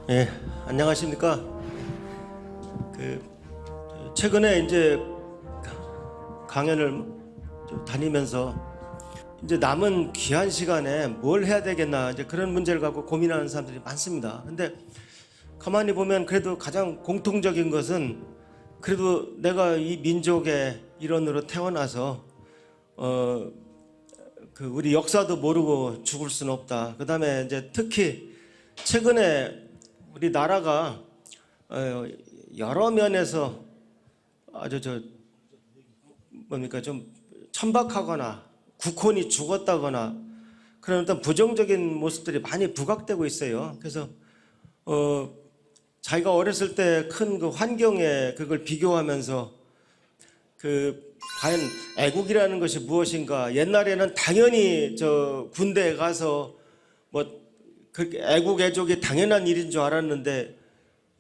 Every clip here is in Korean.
예, 안녕하십니까. 그 최근에 이제 강연을 다니면서 이제 남은 귀한 시간에 뭘 해야 되겠나 이제 그런 문제를 갖고 고민하는 사람들이 많습니다. 근데 가만히 보면 그래도 가장 공통적인 것은 그래도 내가 이 민족의 일원으로 태어나서 그 우리 역사도 모르고 죽을 수는 없다. 그다음에 이제 특히 최근에 우리 나라가 여러 면에서 아주 뭡니까 좀 천박하거나 국혼이 죽었다거나 그런 어떤 부정적인 모습들이 많이 부각되고 있어요. 그래서 자기가 어렸을 때 큰 그 환경에 그걸 비교하면서 그 과연 애국이라는 것이 무엇인가. 옛날에는 당연히 저 군대에 가서 뭐 그 애국 애족이 당연한 일인 줄 알았는데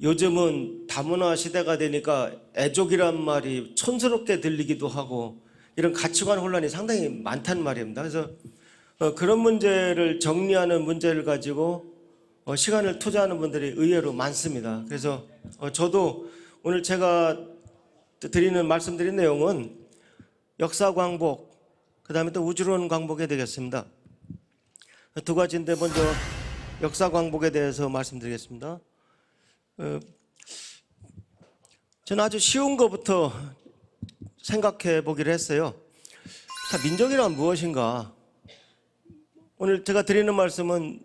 요즘은 다문화 시대가 되니까 애족이란 말이 촌스럽게 들리기도 하고 이런 가치관 혼란이 상당히 많단 말입니다. 그래서 그런 문제를 정리하는 문제를 가지고 시간을 투자하는 분들이 의외로 많습니다. 그래서 저도 오늘 제가 말씀드린 내용은 역사 광복, 그 다음에 또 우주론 광복이 되겠습니다. 두 가지인데 먼저 역사 광복에 대해서 말씀드리겠습니다. 저는 아주 쉬운 것부터 생각해 보기로 했어요. 자, 민족이란 무엇인가? 오늘 제가 드리는 말씀은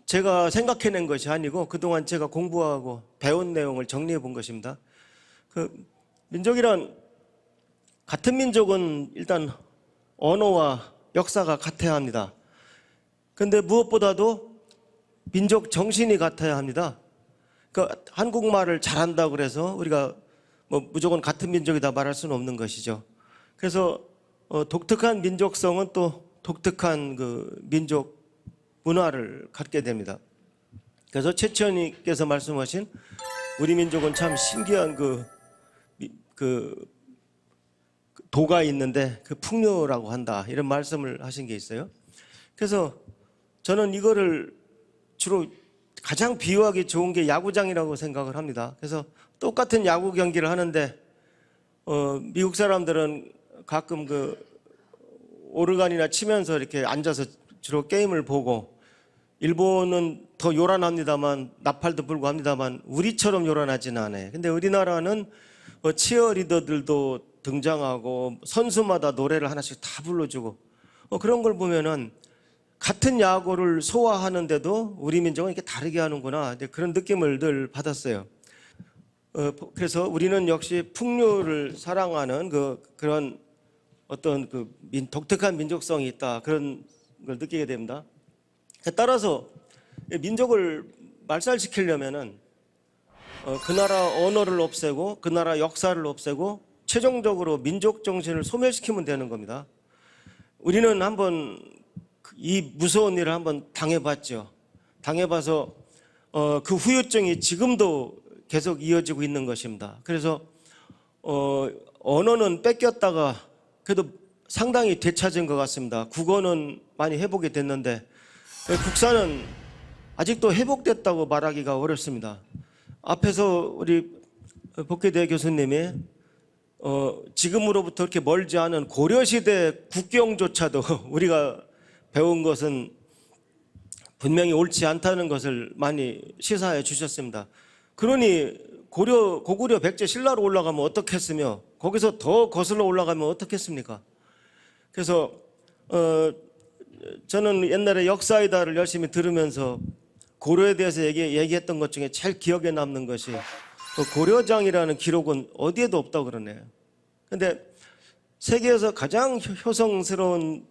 제가 생각해낸 것이 아니고 그동안 제가 공부하고 배운 내용을 정리해 본 것입니다. 그 민족이란 같은 민족은 일단 언어와 역사가 같아야 합니다. 그런데 무엇보다도 민족 정신이 같아야 합니다. 그러니까 한국말을 잘한다고 그래서 우리가 뭐 무조건 같은 민족이다 말할 수는 없는 것이죠. 그래서 독특한 민족성은 또 독특한 그 민족 문화를 갖게 됩니다. 그래서 최치원님께서 말씀하신 우리 민족은 참 신기한 그 도가 있는데 그 풍요라고 한다 이런 말씀을 하신 게 있어요. 그래서 저는 이거를 주로 가장 비유하기 좋은 게 야구장이라고 생각을 합니다. 그래서 똑같은 야구 경기를 하는데 미국 사람들은 가끔 그 오르간이나 치면서 이렇게 앉아서 주로 게임을 보고 일본은 더 요란합니다만 나팔도 불고 합니다만 우리처럼 요란하지는 않아요. 근데 우리나라는 치어리더들도 등장하고 선수마다 노래를 하나씩 다 불러주고 그런 걸 보면은 같은 야구를 소화하는데도 우리 민족은 이렇게 다르게 하는구나 그런 느낌을 늘 받았어요. 그래서 우리는 역시 풍류를 사랑하는 그런 어떤 독특한 민족성이 있다 그런 걸 느끼게 됩니다. 따라서 민족을 말살시키려면은 그 나라 언어를 없애고 그 나라 역사를 없애고 최종적으로 민족 정신을 소멸시키면 되는 겁니다. 우리는 한번 이 무서운 일을 한번 당해봤죠. 당해봐서 그 후유증이 지금도 계속 이어지고 있는 것입니다. 그래서 언어는 뺏겼다가 그래도 상당히 되찾은 것 같습니다. 국어는 많이 회복이 됐는데 국사는 아직도 회복됐다고 말하기가 어렵습니다. 앞에서 우리 복회대 교수님이 지금으로부터 그렇게 멀지 않은 고려시대 국경조차도 우리가 배운 것은 분명히 옳지 않다는 것을 많이 시사해 주셨습니다. 그러니 고구려 백제 신라로 올라가면 어떻겠으며 거기서 더 거슬러 올라가면 어떻겠습니까? 그래서 저는 옛날에 역사이다를 열심히 들으면서 고려에 대해서 얘기했던 것 중에 제일 기억에 남는 것이 고려장이라는 기록은 어디에도 없다고 그러네요. 근데 세계에서 가장 효성스러운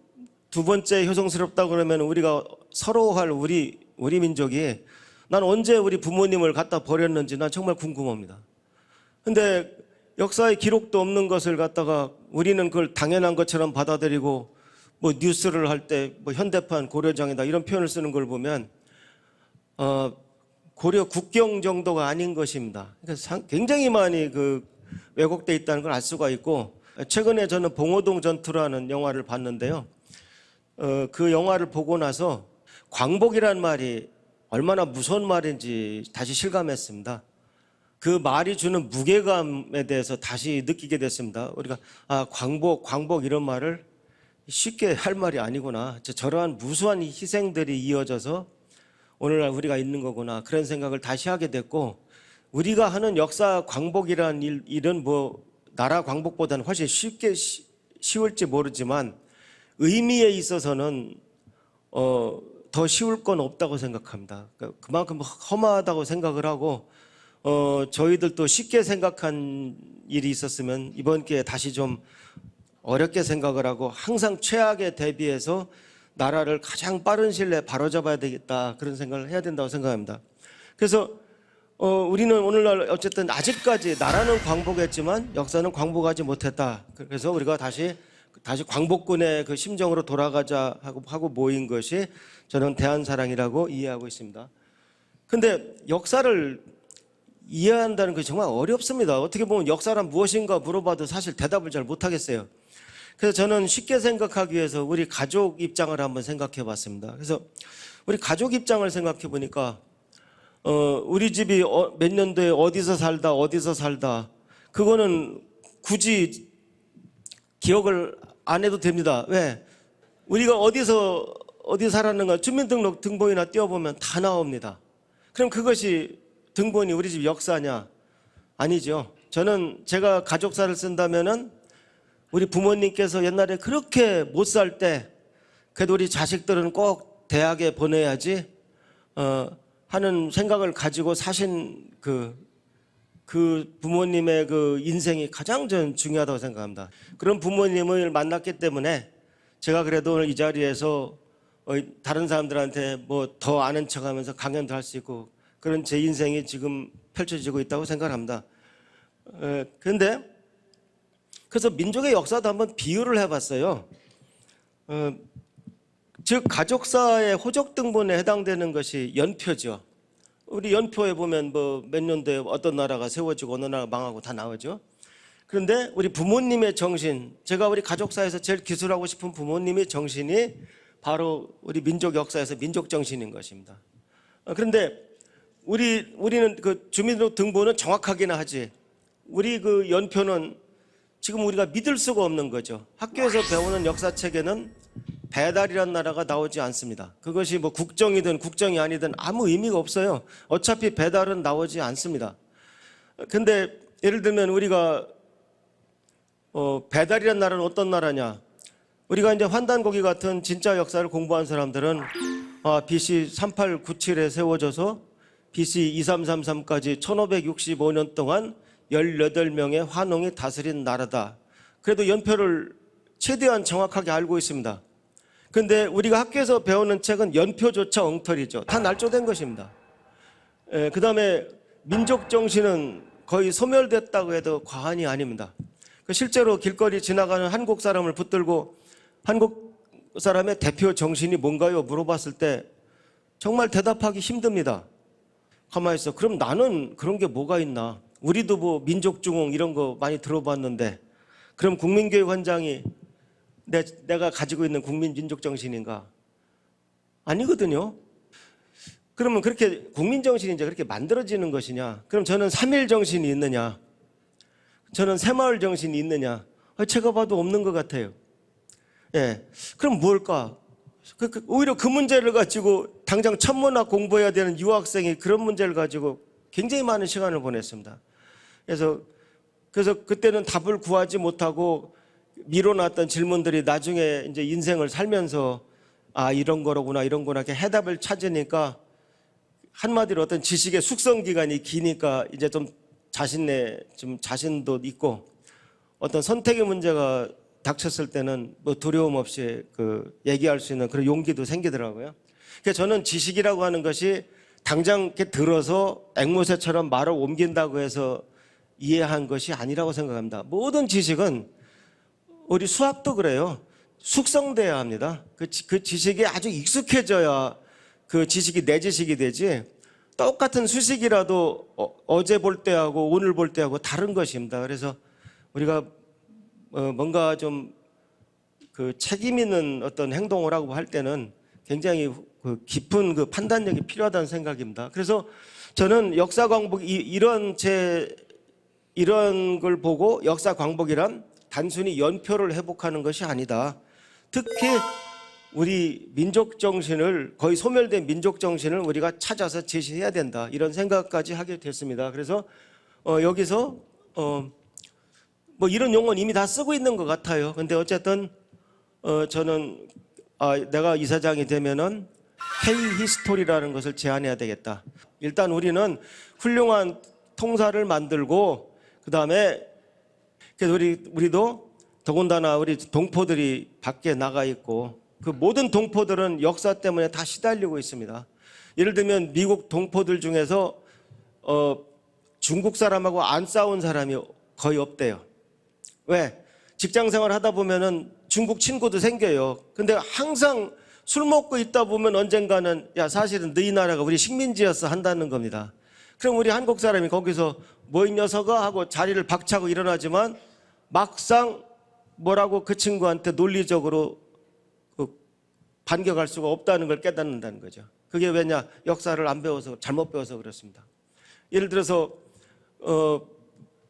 두 번째 효성스럽다고 그러면 우리가 서러워할 우리 민족이 난 언제 우리 부모님을 갖다 버렸는지 난 정말 궁금합니다. 근데 역사에 기록도 없는 것을 갖다가 우리는 그걸 당연한 것처럼 받아들이고 뭐 뉴스를 할 때 뭐 현대판 고려장이다 이런 표현을 쓰는 걸 보면 고려 국경 정도가 아닌 것입니다. 그러니까 굉장히 많이 왜곡되어 있다는 걸 알 수가 있고 최근에 저는 봉오동 전투라는 영화를 봤는데요. 그 영화를 보고 나서 광복이란 말이 얼마나 무서운 말인지 다시 실감했습니다. 그 말이 주는 무게감에 대해서 다시 느끼게 됐습니다. 우리가 광복 이런 말을 쉽게 할 말이 아니구나. 저러한 무수한 희생들이 이어져서 오늘날 우리가 있는 거구나. 그런 생각을 다시 하게 됐고, 우리가 하는 역사 광복이라는 일은 뭐 나라 광복보다는 훨씬 쉬울지 모르지만 의미에 있어서는 더 쉬울 건 없다고 생각합니다. 그만큼 험하다고 생각을 하고, 저희들도 쉽게 생각한 일이 있었으면 이번 기회에 다시 좀 어렵게 생각을 하고 항상 최악에 대비해서 나라를 가장 빠른 시일 내에 바로잡아야 되겠다, 그런 생각을 해야 된다고 생각합니다. 그래서 우리는 오늘날 어쨌든 아직까지 나라는 광복했지만 역사는 광복하지 못했다. 그래서 우리가 다시 광복군의 그 심정으로 돌아가자 하고 모인 것이 저는 대한사랑이라고 이해하고 있습니다. 근데 역사를 이해한다는 것이 정말 어렵습니다. 어떻게 보면 역사란 무엇인가 물어봐도 사실 대답을 잘 못하겠어요. 그래서 저는 쉽게 생각하기 위해서 우리 가족 입장을 한번 생각해 봤습니다. 그래서 우리 가족 입장을 생각해 보니까 우리 집이 몇 년도에 어디서 살다 그거는 굳이 기억을 안 해도 됩니다. 왜? 우리가 어디 살았는가 주민등록 등본이나 띄워보면 다 나옵니다. 그럼 그것이 등본이 우리 집 역사냐? 아니죠. 저는 제가 가족사를 쓴다면은 우리 부모님께서 옛날에 그렇게 못 살 때 그래도 우리 자식들은 꼭 대학에 보내야지 하는 생각을 가지고 사신 그 부모님의 그 인생이 가장 전 중요하다고 생각합니다. 그런 부모님을 만났기 때문에 제가 그래도 오늘 이 자리에서 다른 사람들한테 뭐 더 아는 척하면서 강연도 할 수 있고 그런 제 인생이 지금 펼쳐지고 있다고 생각합니다. 그런데 그래서 민족의 역사도 한번 비유를 해봤어요. 즉 가족사의 호적 등본에 해당되는 것이 연표죠. 우리 연표에 보면 뭐 몇 년도에 어떤 나라가 세워지고 어느 나라가 망하고 다 나오죠. 그런데 우리 부모님의 정신, 제가 우리 가족사에서 제일 기술하고 싶은 부모님의 정신이 바로 우리 민족 역사에서 민족 정신인 것입니다. 그런데 우리는 그 주민등록 등본은 정확하기는 하지, 우리 그 연표는 지금 우리가 믿을 수가 없는 거죠. 학교에서 배우는 역사책에는 배달이라는 나라가 나오지 않습니다. 그것이 뭐 국정이든 국정이 아니든 아무 의미가 없어요. 어차피 배달은 나오지 않습니다. 근데 예를 들면 우리가 배달이라는 나라는 어떤 나라냐? 우리가 이제 환단고기 같은 진짜 역사를 공부한 사람들은 BC 3897에 세워져서 BC 2333까지 1565년 동안 18명의 환웅이 다스린 나라다. 그래도 연표를 최대한 정확하게 알고 있습니다. 그런데 우리가 학교에서 배우는 책은 연표조차 엉터리죠. 다 날조된 것입니다. 그 다음에 민족 정신은 거의 소멸됐다고 해도 과언이 아닙니다. 실제로 길거리 지나가는 한국 사람을 붙들고 한국 사람의 대표 정신이 뭔가요? 물어봤을 때 정말 대답하기 힘듭니다. 가만히 있어. 그럼 나는 그런 게 뭐가 있나? 우리도 뭐 민족중흥 이런 거 많이 들어봤는데 그럼 국민교육원장이 내가 가지고 있는 국민 민족 정신인가? 아니거든요. 그러면 그렇게 국민 정신이 이제 그렇게 만들어지는 것이냐? 그럼 저는 3.1 정신이 있느냐? 저는 새마을 정신이 있느냐? 제가 봐도 없는 것 같아요. 예. 그럼 뭘까? 오히려 그 문제를 가지고 당장 천문학 공부해야 되는 유학생이 그런 문제를 가지고 굉장히 많은 시간을 보냈습니다. 그래서 그때는 답을 구하지 못하고 미뤄놨던 질문들이 나중에 이제 인생을 살면서 이런 거로구나 이렇게 해답을 찾으니까 한마디로 어떤 지식의 숙성 기간이 기니까 이제 좀 자신도 있고 어떤 선택의 문제가 닥쳤을 때는 뭐 두려움 없이 얘기할 수 있는 그런 용기도 생기더라고요. 그래서 저는 지식이라고 하는 것이 당장 이렇게 들어서 앵무새처럼 말을 옮긴다고 해서 이해한 것이 아니라고 생각합니다. 모든 지식은 우리 수학도 그래요. 숙성돼야 합니다. 그 지식에 아주 익숙해져야 그 지식이 내 지식이 되지, 똑같은 수식이라도 어제 볼 때하고 오늘 볼 때하고 다른 것입니다. 그래서 우리가 뭔가 좀 그 책임 있는 어떤 행동을 하고 할 때는 굉장히 그 깊은 그 판단력이 필요하다는 생각입니다. 그래서 저는 역사 광복 이런 걸 보고 역사 광복이란 단순히 연표를 회복하는 것이 아니다. 특히 우리 민족 정신을, 거의 소멸된 민족 정신을 우리가 찾아서 제시해야 된다, 이런 생각까지 하게 됐습니다. 그래서 여기서 뭐 이런 용어는 이미 다 쓰고 있는 것 같아요. 근데 어쨌든 저는 내가 이사장이 되면은 K-히스토리라는 것을 제안해야 되겠다. 일단 우리는 훌륭한 통사를 만들고, 그 다음에 우리도 더군다나 우리 동포들이 밖에 나가 있고, 그 모든 동포들은 역사 때문에 다 시달리고 있습니다. 예를 들면 미국 동포들 중에서 중국 사람하고 안 싸운 사람이 거의 없대요. 왜? 직장 생활 하다 보면은 중국 친구도 생겨요. 근데 항상 술 먹고 있다 보면 언젠가는 야, 사실은 너희 나라가 우리 식민지였어 한다는 겁니다. 그럼 우리 한국 사람이 거기서 뭐 이 녀석아 하고 자리를 박차고 일어나지만 막상 뭐라고 그 친구한테 논리적으로 반격할 수가 없다는 걸 깨닫는다는 거죠. 그게 왜냐? 역사를 안 배워서, 잘못 배워서 그렇습니다. 예를 들어서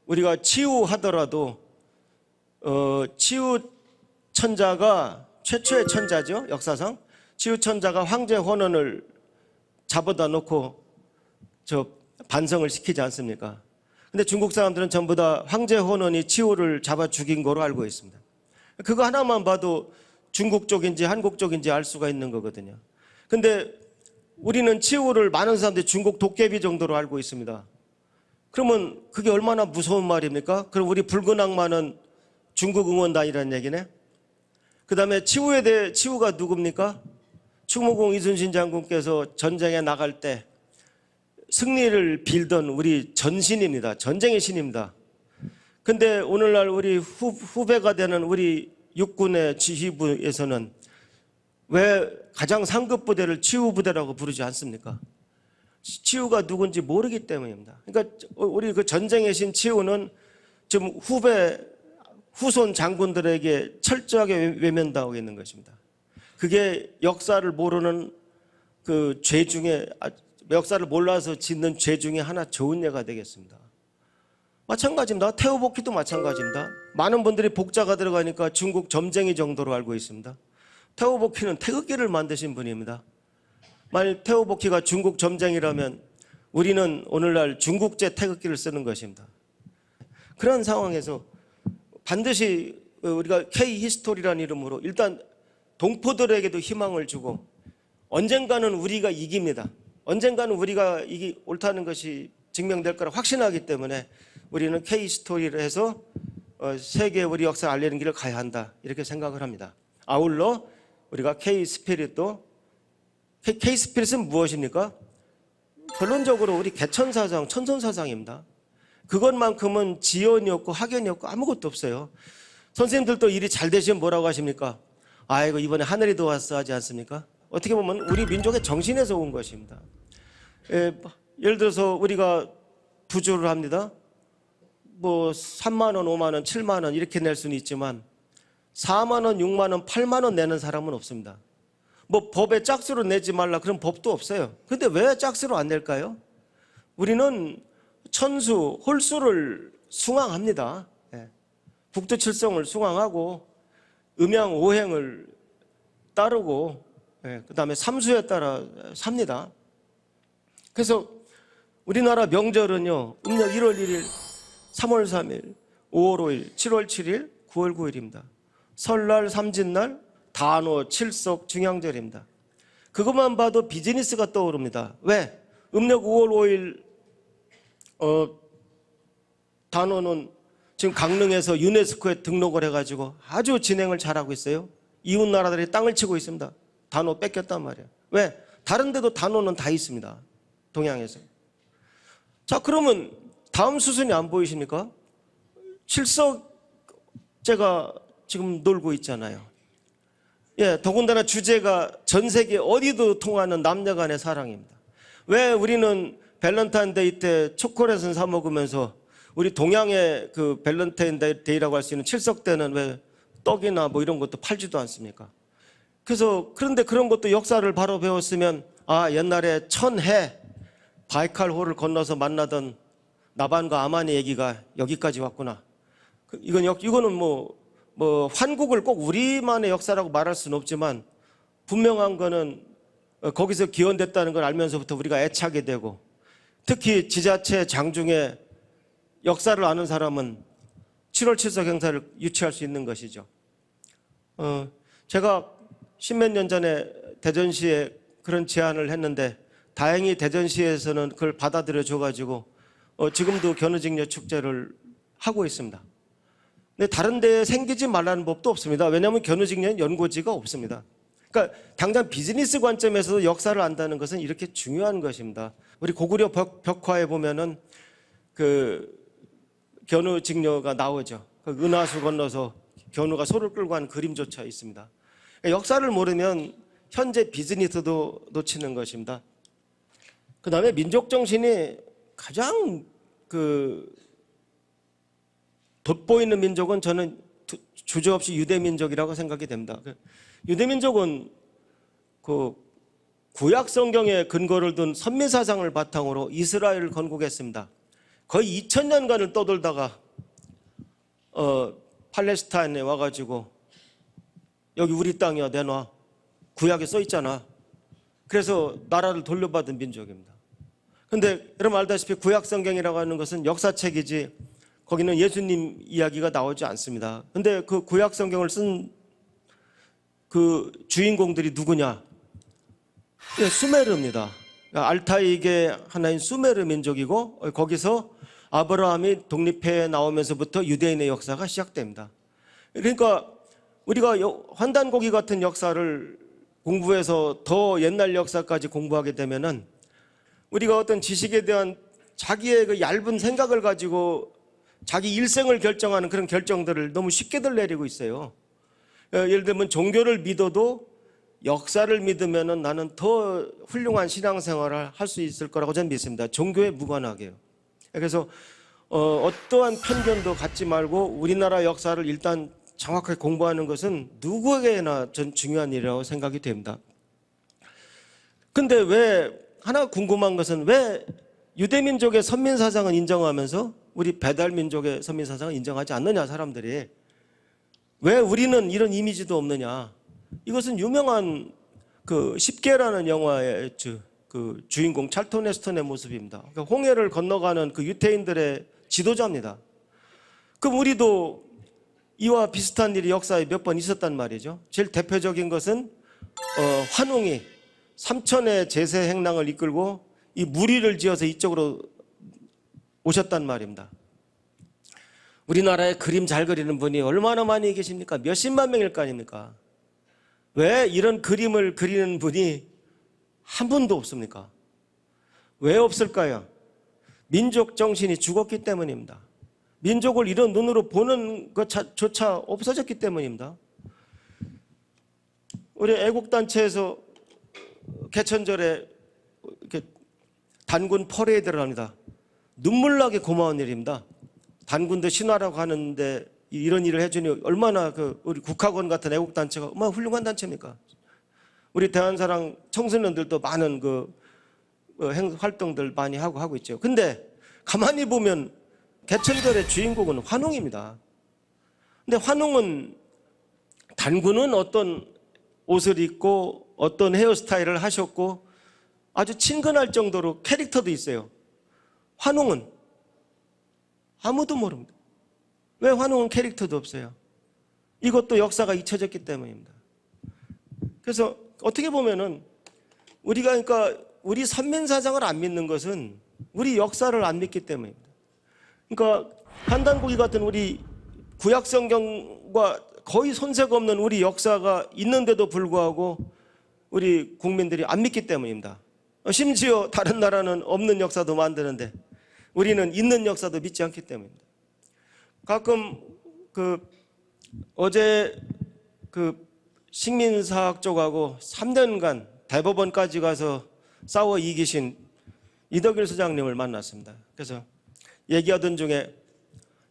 우리가 치우하더라도 치우 천자가 최초의 천자죠, 역사상. 치우 천자가 황제 혼원을 잡아다 놓고 반성을 시키지 않습니까? 근데 중국 사람들은 전부 다 황제 혼원이 치우를 잡아 죽인 거로 알고 있습니다. 그거 하나만 봐도 중국 쪽인지 한국 쪽인지 알 수가 있는 거거든요. 근데 우리는 치우를 많은 사람들이 중국 도깨비 정도로 알고 있습니다. 그러면 그게 얼마나 무서운 말입니까? 그럼 우리 붉은 악마는 중국 응원단이라는 얘기네. 그 다음에 치우가 누굽니까? 충무공 이순신 장군께서 전쟁에 나갈 때 승리를 빌던 우리 전신입니다. 전쟁의 신입니다. 근데 오늘날 우리 후배가 되는 우리 육군의 지휘부에서는 왜 가장 상급 부대를 치우 부대라고 부르지 않습니까? 치우가 누군지 모르기 때문입니다. 그러니까 우리 그 전쟁의 신 치우는 지금 후손 장군들에게 철저하게 외면당하고 있는 것입니다. 그게 역사를 모르는 그 죄 중에, 역사를 몰라서 짓는 죄 중에 하나, 좋은 예가 되겠습니다. 마찬가지입니다. 태오복희도 마찬가지입니다. 많은 분들이 복자가 들어가니까 중국 점쟁이 정도로 알고 있습니다. 태오복희는 태극기를 만드신 분입니다. 만일 태오복희가 중국 점쟁이라면 우리는 오늘날 중국제 태극기를 쓰는 것입니다. 그런 상황에서 반드시 우리가 K-히스토리라는 이름으로 일단 동포들에게도 희망을 주고, 언젠가는 우리가 이깁니다. 언젠가는 우리가 옳다는 것이 증명될 거라 확신하기 때문에 우리는 K-히스토리를 해서 세계에 우리 역사를 알리는 길을 가야 한다, 이렇게 생각을 합니다. 아울러 우리가 K-스피릿은 무엇입니까? 결론적으로 우리 개천사상, 천선사상입니다. 그것만큼은 지연이 없고 학연이 없고 아무것도 없어요. 선생님들도 일이 잘 되시면 뭐라고 하십니까? 아이고 이번에 하늘이 도왔어 하지 않습니까? 어떻게 보면 우리 민족의 정신에서 온 것입니다. 예를 들어서 우리가 부주를 합니다. 뭐 3만 원, 5만 원, 7만 원 이렇게 낼 수는 있지만 4만 원, 6만 원, 8만 원 내는 사람은 없습니다. 뭐 법에 짝수로 내지 말라 그런 법도 없어요. 근데 왜 짝수로 안 낼까요? 우리는 천수, 홀수를 숭앙합니다. 북두칠성을 숭앙하고 음양 오행을 따르고 그 다음에 삼수에 따라 삽니다. 그래서 우리나라 명절은요, 음력 1월 1일, 3월 3일, 5월 5일, 7월 7일, 9월 9일입니다. 설날, 삼진날, 단오, 칠석, 중양절입니다. 그것만 봐도 비즈니스가 떠오릅니다. 왜? 음력 5월 5일 단오는 지금 강릉에서 유네스코에 등록을 해가지고 아주 진행을 잘하고 있어요. 이웃 나라들이 땅을 치고 있습니다. 단오 뺏겼단 말이에요. 왜? 다른 데도 단오는 다 있습니다. 동양에서. 자, 그러면 다음 수순이 안 보이십니까? 칠석제가 지금 놀고 있잖아요. 더군다나 주제가 전 세계 어디도 통하는 남녀 간의 사랑입니다. 왜 우리는 밸런타인데이 때 초콜릿을 사 먹으면서 우리 동양의 그 밸런타인데이라고 할 수 있는 칠석 때는 왜 떡이나 뭐 이런 것도 팔지도 않습니까? 그래서 그런데 그런 것도 역사를 바로 배웠으면 옛날에 천해 바이칼호를 건너서 만나던 나반과 아만의 얘기가 여기까지 왔구나. 이거는 환국을 꼭 우리만의 역사라고 말할 수는 없지만 분명한 거는 거기서 기원됐다는 걸 알면서부터 우리가 애착이 되고, 특히 지자체 장중에 역사를 아는 사람은 7월 7석 행사를 유치할 수 있는 것이죠. 제가 십몇 년 전에 대전시에 그런 제안을 했는데 다행히 대전시에서는 그걸 받아들여 줘가지고 지금도 견우직녀 축제를 하고 있습니다. 근데 다른 데에 생기지 말라는 법도 없습니다. 왜냐하면 견우직녀는 연고지가 없습니다. 그러니까 당장 비즈니스 관점에서 역사를 안다는 것은 이렇게 중요한 것입니다. 우리 고구려 벽화에 보면은 그 견우직녀가 나오죠. 그 은하수 건너서 견우가 소를 끌고 가는 그림조차 있습니다. 그러니까 역사를 모르면 현재 비즈니스도 놓치는 것입니다. 그 다음에 민족 정신이 가장 돋보이는 민족은 저는 주저없이 유대민족이라고 생각이 됩니다. 유대민족은 그 구약 성경에 근거를 둔 선미사상을 바탕으로 이스라엘을 건국했습니다. 거의 2000년간을 떠돌다가 팔레스타인에 와가지고 여기 우리 땅이야 내놔, 구약에 써 있잖아. 그래서 나라를 돌려받은 민족입니다. 그런데 여러분 알다시피 구약 성경이라고 하는 것은 역사책이지 거기는 예수님 이야기가 나오지 않습니다. 그런데 그 구약 성경을 쓴 그 주인공들이 누구냐? 수메르입니다. 알타이계 하나인 수메르 민족이고, 거기서 아브라함이 독립해 나오면서부터 유대인의 역사가 시작됩니다. 그러니까 우리가 환단고기 같은 역사를 공부해서 더 옛날 역사까지 공부하게 되면은 우리가 어떤 지식에 대한 자기의 그 얇은 생각을 가지고 자기 일생을 결정하는 그런 결정들을 너무 쉽게들 내리고 있어요. 예를 들면 종교를 믿어도 역사를 믿으면은 나는 더 훌륭한 신앙생활을 할 수 있을 거라고 저는 믿습니다. 종교에 무관하게요. 그래서 어떠한 편견도 갖지 말고 우리나라 역사를 일단 정확하게 공부하는 것은 누구에게나 전 중요한 일이라고 생각이 됩니다. 근데 왜 하나 궁금한 것은 왜 유대민족의 선민사상은 인정하면서 우리 배달민족의 선민사상은 인정하지 않느냐, 사람들이. 왜 우리는 이런 이미지도 없느냐. 이것은 유명한 그 10개라는 영화의 그 주인공 찰턴 헤스턴의 모습입니다. 그러니까 홍해를 건너가는 그 유태인들의 지도자입니다. 그럼 우리도 이와 비슷한 일이 역사에 몇 번 있었단 말이죠. 제일 대표적인 것은 환웅이 삼천의 제세 행랑을 이끌고 이 무리를 지어서 이쪽으로 오셨단 말입니다. 우리나라에 그림 잘 그리는 분이 얼마나 많이 계십니까? 몇십만 명일 거 아닙니까? 왜 이런 그림을 그리는 분이 한 분도 없습니까? 왜 없을까요? 민족 정신이 죽었기 때문입니다. 민족을 이런 눈으로 보는 것조차 없어졌기 때문입니다. 우리 애국단체에서 개천절에 이렇게 단군 퍼레이드를 합니다. 눈물나게 고마운 일입니다. 단군도 신화라고 하는데 이런 일을 해주니 얼마나 우리 국학원 같은 애국단체가 얼마나 훌륭한 단체입니까? 우리 대한사랑 청소년들도 많은 활동들 많이 하고 있죠. 근데 가만히 보면 개천절의 주인공은 환웅입니다. 근데 환웅은 단군은 어떤 옷을 입고 어떤 헤어스타일을 하셨고 아주 친근할 정도로 캐릭터도 있어요. 환웅은 아무도 모릅니다. 왜 환웅은 캐릭터도 없어요? 이것도 역사가 잊혀졌기 때문입니다. 그래서 어떻게 보면은 그러니까 우리 선민사상을 안 믿는 것은 우리 역사를 안 믿기 때문입니다. 그러니까 환단고기 같은 우리 구약성경과 거의 손색 없는 우리 역사가 있는데도 불구하고 우리 국민들이 안 믿기 때문입니다. 심지어 다른 나라는 없는 역사도 만드는데 우리는 있는 역사도 믿지 않기 때문입니다. 가끔 어제 식민사학 쪽하고 3년간 대법원까지 가서 싸워 이기신 이덕일 소장님을 만났습니다. 그래서 얘기하던 중에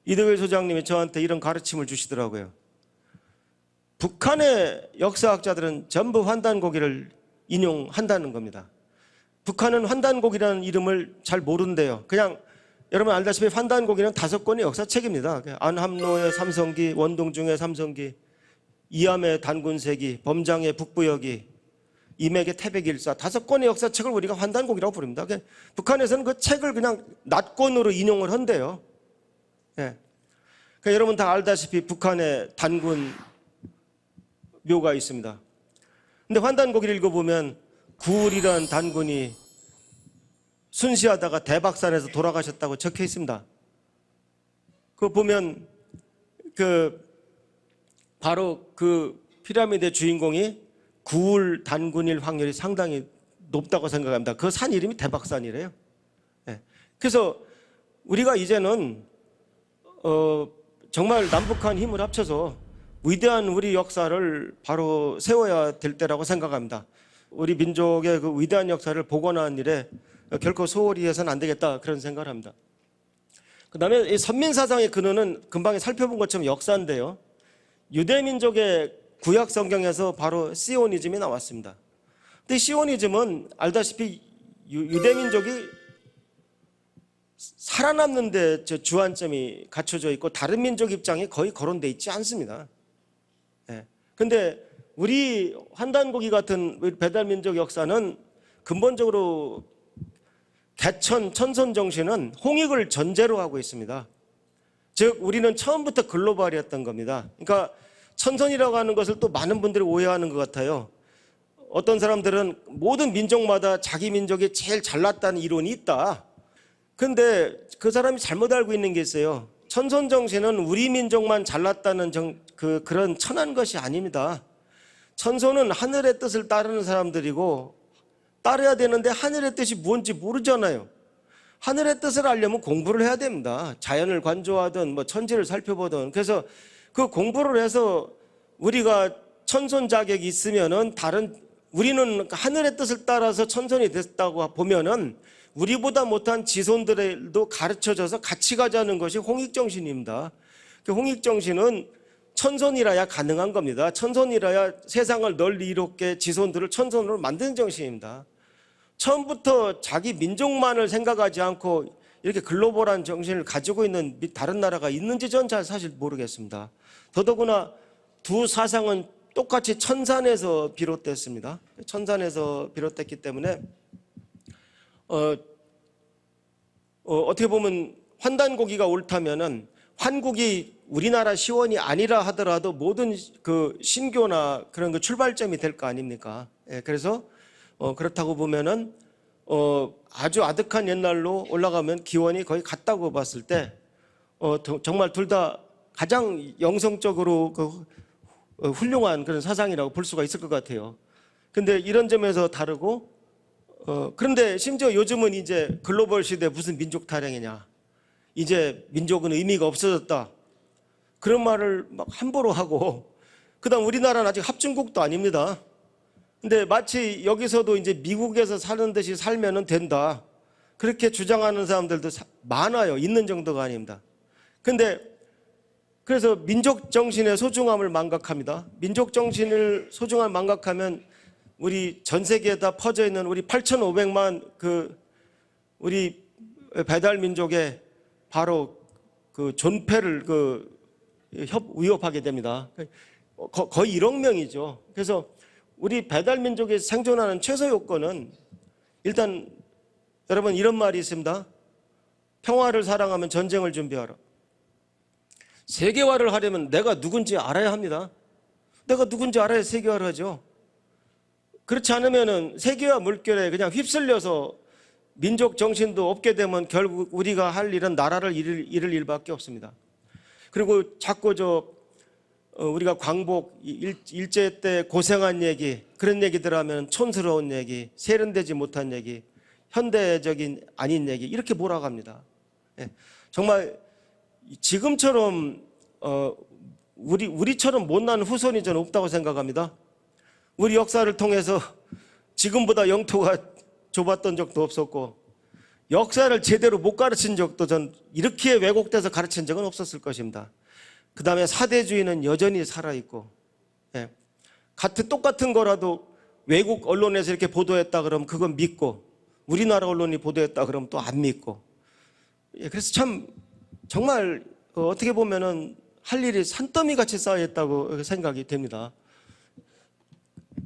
이덕일 소장님이 저한테 이런 가르침을 주시더라고요. 북한의 역사학자들은 전부 환단고기를 인용한다는 겁니다. 북한은 환단고기라는 이름을 잘 모른대요. 그냥 여러분 알다시피 환단고기는 5권의 역사책입니다. 안함로의 삼성기, 원동중의 삼성기, 이암의 단군세기, 범장의 북부여기, 임액의 태백일사, 5권의 역사책을 우리가 환단고기라고 부릅니다. 북한에서는 그 책을 그냥 낱권으로 인용을 한대요. 예. 그러니까 여러분 다 알다시피 북한에 단군 묘가 있습니다. 근데 환단고기를 읽어보면 구울이라는 단군이 순시하다가 대박산에서 돌아가셨다고 적혀 있습니다. 그거 보면 바로 그 피라미드의 주인공이 구울 단군일 확률이 상당히 높다고 생각합니다. 그 산 이름이 대박산이래요. 네. 그래서 우리가 이제는 정말 남북한 힘을 합쳐서 위대한 우리 역사를 바로 세워야 될 때라고 생각합니다. 우리 민족의 그 위대한 역사를 복원하는 일에 결코 소홀히 해서는 안 되겠다, 그런 생각을 합니다. 그 다음에 이 선민사상의 근원은 금방 살펴본 것처럼 역사인데요, 유대민족의 구약 성경에서 바로 시오니즘이 나왔습니다. 근데 시오니즘은 알다시피 유대민족이 살아남는 데 주안점이 갖춰져 있고 다른 민족 입장이 거의 거론되어 있지 않습니다. 근데 우리 환단고기 같은 배달민족 역사는 근본적으로 개천, 천선 정신은 홍익을 전제로 하고 있습니다. 즉 우리는 처음부터 글로벌이었던 겁니다. 그러니까 천선이라고 하는 것을 또 많은 분들이 오해하는 것 같아요. 어떤 사람들은 모든 민족마다 자기 민족이 제일 잘났다는 이론이 있다. 근데 그 사람이 잘못 알고 있는 게 있어요. 천선 정신은 우리 민족만 잘났다는 그런 천한 것이 아닙니다. 천선은 하늘의 뜻을 따르는 사람들이고 따라야 되는데 하늘의 뜻이 뭔지 모르잖아요. 하늘의 뜻을 알려면 공부를 해야 됩니다. 자연을 관조하든 뭐 천지를 살펴보든. 그래서 그 공부를 해서 우리가 천선 자격이 있으면은 우리는 하늘의 뜻을 따라서 천선이 됐다고 보면은 우리보다 못한 지손들도 가르쳐줘서 같이 가자는 것이 홍익정신입니다. 그 홍익정신은 천선이라야 가능한 겁니다. 천선이라야 세상을 널리 이롭게 지손들을 천선으로 만드는 정신입니다. 처음부터 자기 민족만을 생각하지 않고 이렇게 글로벌한 정신을 가지고 있는 다른 나라가 있는지 전 잘 사실 모르겠습니다. 더더구나 두 사상은 똑같이 천산에서 비롯됐습니다. 천산에서 비롯됐기 때문에 어떻게 보면 환단고기가 옳다면은 환국이 우리나라 시원이 아니라 하더라도 모든 그 신교나 그런 그 출발점이 될 거 아닙니까? 예, 그래서 그렇다고 보면은 아주 아득한 옛날로 올라가면 기원이 거의 같다고 봤을 때 정말 둘 다 가장 영성적으로 훌륭한 그런 사상이라고 볼 수가 있을 것 같아요. 근데 이런 점에서 다르고 그런데 심지어 요즘은 이제 글로벌 시대 무슨 민족 타령이냐, 이제 민족은 의미가 없어졌다, 그런 말을 막 함부로 하고, 그다음 우리나라는 아직 합중국도 아닙니다. 근데 마치 여기서도 이제 미국에서 사는 듯이 살면은 된다, 그렇게 주장하는 사람들도 많아요. 있는 정도가 아닙니다. 근데 그래서 민족 정신의 소중함을 망각합니다. 민족 정신을 소중함을 망각하면 우리 전 세계에 다 퍼져 있는 우리 8,500만 우리 배달 민족의 바로 그 존폐를 위협하게 됩니다. 거의 1억 명이죠. 그래서 우리 배달 민족이 생존하는 최소 요건은 일단 여러분 이런 말이 있습니다. 평화를 사랑하면 전쟁을 준비하라. 세계화를 하려면 내가 누군지 알아야 합니다. 내가 누군지 알아야 세계화를 하죠. 그렇지 않으면은 세계화 물결에 그냥 휩쓸려서 민족 정신도 없게 되면 결국 우리가 할 일은 나라를 잃을 일밖에 없습니다. 그리고 자꾸 우리가 광복 일제 때 고생한 얘기, 그런 얘기들 하면 촌스러운 얘기, 세련되지 못한 얘기, 현대적인 아닌 얘기, 이렇게 몰아갑니다. 정말 지금처럼 우리처럼 못난 후손이 저는 없다고 생각합니다. 우리 역사를 통해서 지금보다 영토가 좁았던 적도 없었고 역사를 제대로 못 가르친 적도 전 이렇게 왜곡돼서 가르친 적은 없었을 것입니다. 그 다음에 사대주의는 여전히 살아있고 예. 똑같은 거라도 외국 언론에서 이렇게 보도했다 그러면 그건 믿고, 우리나라 언론이 보도했다 그러면 또 안 믿고. 예, 그래서 참 정말 어떻게 보면은 할 일이 산더미 같이 쌓여있다고 생각이 됩니다.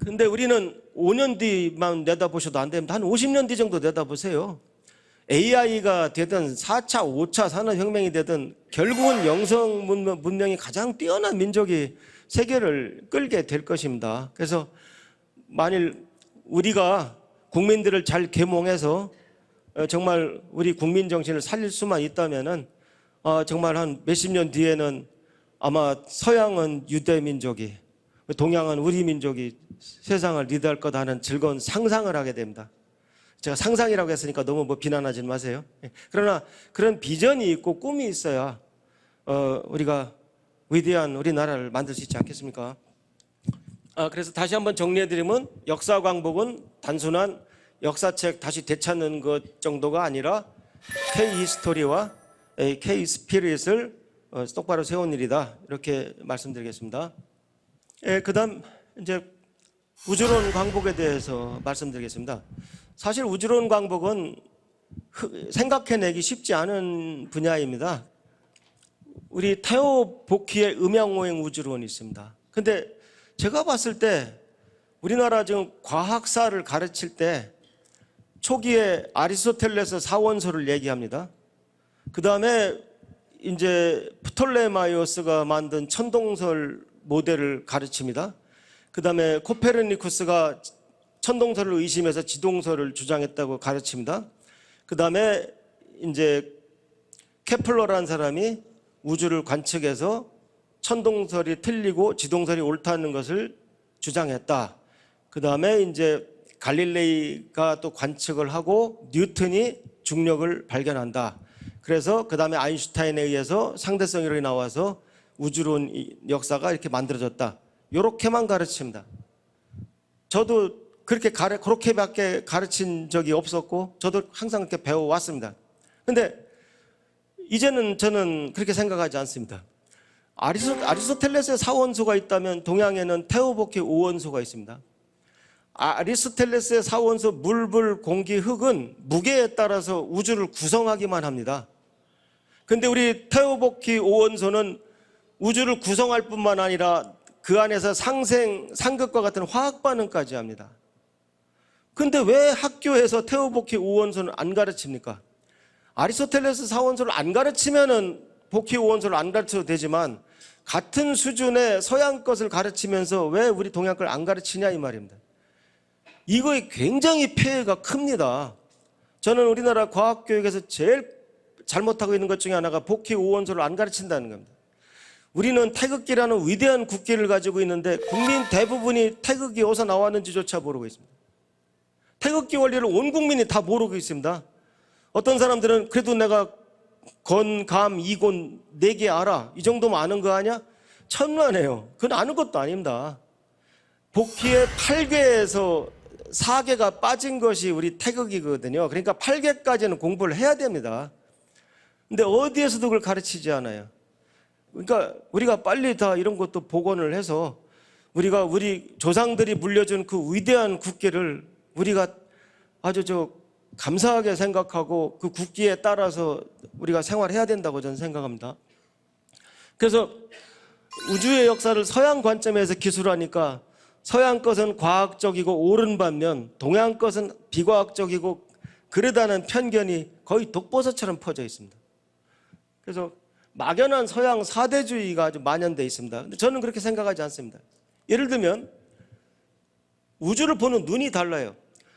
근데 우리는 5년 뒤만 내다보셔도 안 됩니다. 한 50년 뒤 정도 내다보세요. AI가 되든 4차, 5차 산업혁명이 되든 결국은 영성 문명이 가장 뛰어난 민족이 세계를 끌게 될 것입니다. 그래서 만일 우리가 국민들을 잘 계몽해서 정말 우리 국민 정신을 살릴 수만 있다면은 정말 한 몇십 년 뒤에는 아마 서양은 유대 민족이, 동양은 우리 민족이 세상을 리드할 거다 하는 즐거운 상상을 하게 됩니다. 제가 상상이라고 했으니까 너무 비난하지 마세요. 그러나 그런 비전이 있고 꿈이 있어야 우리가 위대한 우리나라를 만들 수 있지 않겠습니까? 그래서 다시 한번 정리해드리면 역사 광복은 단순한 역사책 다시 되찾는 것 정도가 아니라 K-히스토리와 K-스피릿을 똑바로 세운 일이다, 이렇게 말씀드리겠습니다. 그다음 이제 우주론 광복에 대해서 말씀드리겠습니다. 사실 우주론 광복은 생각해내기 쉽지 않은 분야입니다. 우리 테오 보키의 음양오행 우주론이 있습니다. 근데 제가 봤을 때 우리나라 지금 과학사를 가르칠 때 초기에 아리스토텔레스 사원소를 얘기합니다. 그 다음에 이제 프톨레마이오스가 만든 천동설 모델을 가르칩니다. 그 다음에 코페르니쿠스가 천동설을 의심해서 지동설을 주장했다고 가르칩니다. 그 다음에 이제 케플러라는 사람이 우주를 관측해서 천동설이 틀리고 지동설이 옳다는 것을 주장했다. 그 다음에 이제 갈릴레이가 또 관측을 하고 뉴턴이 중력을 발견한다. 그래서 그 다음에 아인슈타인에 의해서 상대성 이론이 나와서 우주론 역사가 이렇게 만들어졌다. 이렇게만 가르칩니다. 저도 그렇게밖에 가르친 적이 없었고 저도 항상 그렇게 배워왔습니다. 근데 이제는 저는 그렇게 생각하지 않습니다. 아리스토텔레스의 4원소가 있다면 동양에는 테오보키 5원소가 있습니다. 아리스토텔레스의 4원소 물, 불, 공기, 흙은 무게에 따라서 우주를 구성하기만 합니다. 근데 우리 테오보키 5원소는 우주를 구성할 뿐만 아니라 그 안에서 상극과 같은 화학 반응까지 합니다. 근데 왜 학교에서 테오보키 5원소는 안 가르칩니까? 아리스토텔레스 4원소를 안 가르치면은 보키 5원소를 안 가르쳐도 되지만 같은 수준의 서양 것을 가르치면서 왜 우리 동양 걸 안 가르치냐 이 말입니다. 이거에 굉장히 폐해가 큽니다. 저는 우리나라 과학교육에서 제일 잘못하고 있는 것 중에 하나가 보키 5원소를 안 가르친다는 겁니다. 우리는 태극기라는 위대한 국기를 가지고 있는데 국민 대부분이 태극이 어디서 나왔는지조차 모르고 있습니다. 태극기 원리를 온 국민이 다 모르고 있습니다. 어떤 사람들은 그래도 내가 건, 감, 이곤 4개 알아. 이 정도면 아는 거 아니야? 천만에요. 그건 아는 것도 아닙니다. 복희의 8개에서 4개가 빠진 것이 우리 태극이거든요. 그러니까 8개까지는 공부를 해야 됩니다. 근데 어디에서도 그걸 가르치지 않아요. 그러니까 우리가 빨리 다 이런 것도 복원을 해서 우리가 우리 조상들이 물려준 그 위대한 국기를 우리가 아주 감사하게 생각하고 그 국기에 따라서 우리가 생활해야 된다고 저는 생각합니다. 그래서 우주의 역사를 서양 관점에서 기술하니까 서양 것은 과학적이고 옳은 반면 동양 것은 비과학적이고 그러다는 편견이 거의 독버섯처럼 퍼져 있습니다. 그래서 막연한 서양 사대주의가 아주 만연되어 있습니다. 근데 저는 그렇게 생각하지 않습니다. 예를 들면 우주를 보는 눈이 달라요.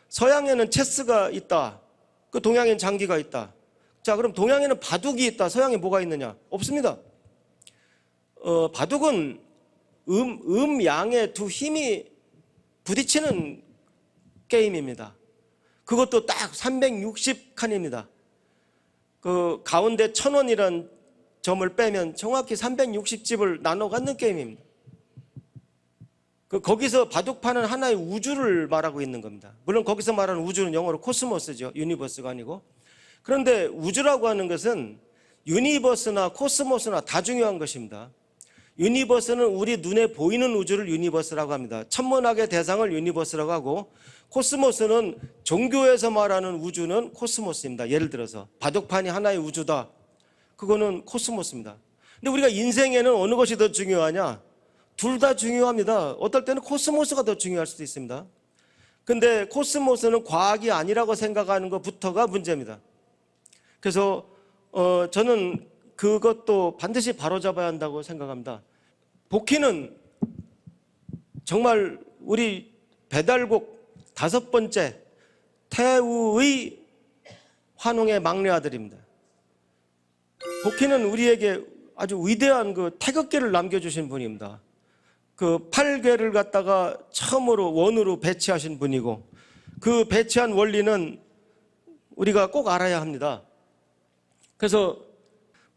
서양에는 체스가 있다. 그 동양에는 장기가 있다. 자, 그럼 동양에는 바둑이 있다. 서양에 뭐가 있느냐? 없습니다. 바둑은 양의 두 힘이 부딪히는 게임입니다. 그것도 딱 360칸입니다. 그 가운데 1000원이란 점을 빼면 정확히 360집을 나눠 갖는 게임입니다. 거기서 바둑판은 하나의 우주를 말하고 있는 겁니다. 물론 거기서 말하는 우주는 영어로 코스모스죠. 유니버스가 아니고. 그런데 우주라고 하는 것은 유니버스나 코스모스나 다 중요한 것입니다. 유니버스는 우리 눈에 보이는 우주를 유니버스라고 합니다. 천문학의 대상을 유니버스라고 하고, 코스모스는 종교에서 말하는 우주는 코스모스입니다. 예를 들어서 바둑판이 하나의 우주다, 그거는 코스모스입니다. 근데 우리가 인생에는 어느 것이 더 중요하냐? 둘 다 중요합니다. 어떨 때는 코스모스가 더 중요할 수도 있습니다. 근데 코스모스는 과학이 아니라고 생각하는 것부터가 문제입니다. 그래서 저는 그것도 반드시 바로잡아야 한다고 생각합니다. 복희는 정말 우리 배달곡 5번째 태우의 환웅의 막내 아들입니다. 복희는 우리에게 아주 위대한 그 태극기를 남겨주신 분입니다. 그 8개를 갖다가 처음으로 원으로 배치하신 분이고, 그 배치한 원리는 우리가 꼭 알아야 합니다. 그래서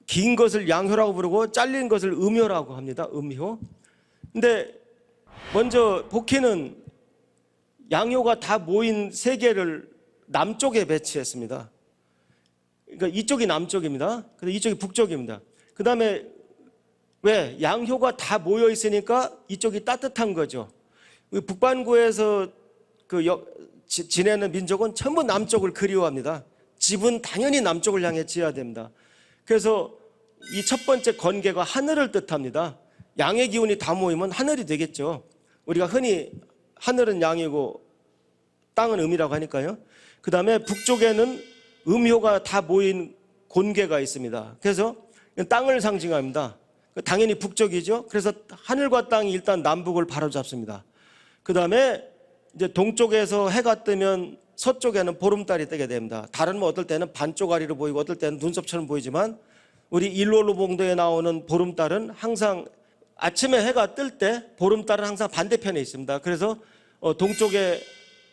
긴 것을 양효라고 부르고 잘린 것을 음효라고 합니다. 음효. 근데 먼저 복희는 양효가 다 모인 3개를 남쪽에 배치했습니다. 그러니까 이쪽이 남쪽입니다. 그래서 이쪽이 북쪽입니다. 그 다음에 왜? 양효가 다 모여 있으니까 이쪽이 따뜻한 거죠. 북반구에서 지내는 민족은 전부 남쪽을 그리워합니다. 집은 당연히 남쪽을 향해 지어야 됩니다. 그래서 이 첫 번째 건계가 하늘을 뜻합니다. 양의 기운이 다 모이면 하늘이 되겠죠. 우리가 흔히 하늘은 양이고 땅은 음이라고 하니까요. 그 다음에 북쪽에는 음효가 다 모인 곤계가 있습니다. 그래서 땅을 상징합니다. 당연히 북쪽이죠. 그래서 하늘과 땅이 일단 남북을 바로잡습니다. 그 다음에 이제 동쪽에서 해가 뜨면 서쪽에는 보름달이 뜨게 됩니다. 달은 뭐 어떨 때는 반쪽아리로 보이고 어떨 때는 눈썹처럼 보이지만, 우리 일월로봉도에 나오는 보름달은 항상 아침에 해가 뜰 때 보름달은 항상 반대편에 있습니다. 그래서 동쪽에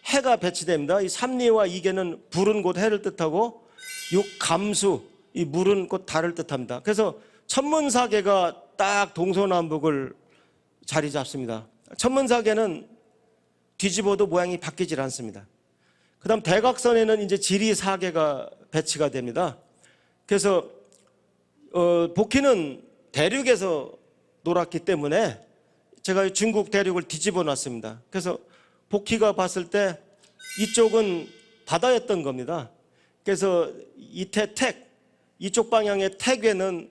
해가 배치됩니다. 이 삼리와 이계는 불은 곧 해를 뜻하고, 육감수, 이 물은 곧 달을 뜻합니다. 그래서 천문사계가 딱 동서남북을 자리 잡습니다. 천문사계는 뒤집어도 모양이 바뀌질 않습니다. 그 다음 대각선에는 이제 지리사계가 배치가 됩니다. 그래서 복희는 대륙에서 놀았기 때문에 제가 중국 대륙을 뒤집어 놨습니다. 그래서 복희가 봤을 때 이쪽은 바다였던 겁니다. 그래서 이태택, 이쪽 방향의 택에는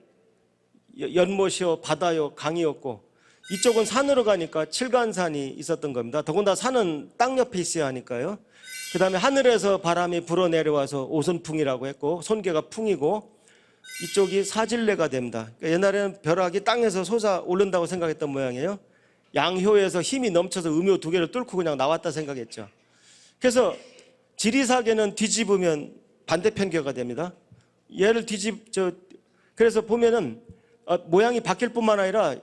연못이요, 바다요, 강이었고, 이쪽은 산으로 가니까 칠간산이 있었던 겁니다. 더군다나 산은 땅 옆에 있어야 하니까요. 그 다음에 하늘에서 바람이 불어내려와서 오선풍이라고 했고, 손계가 풍이고, 이쪽이 사질레가 됩니다. 그러니까 옛날에는 벼락이 땅에서 솟아 오른다고 생각했던 모양이에요. 양효에서 힘이 넘쳐서 음효 2개를 뚫고 그냥 나왔다 생각했죠. 그래서 지리사계는 뒤집으면 반대편계가 됩니다. 얘를 그래서 보면은 모양이 바뀔 뿐만 아니라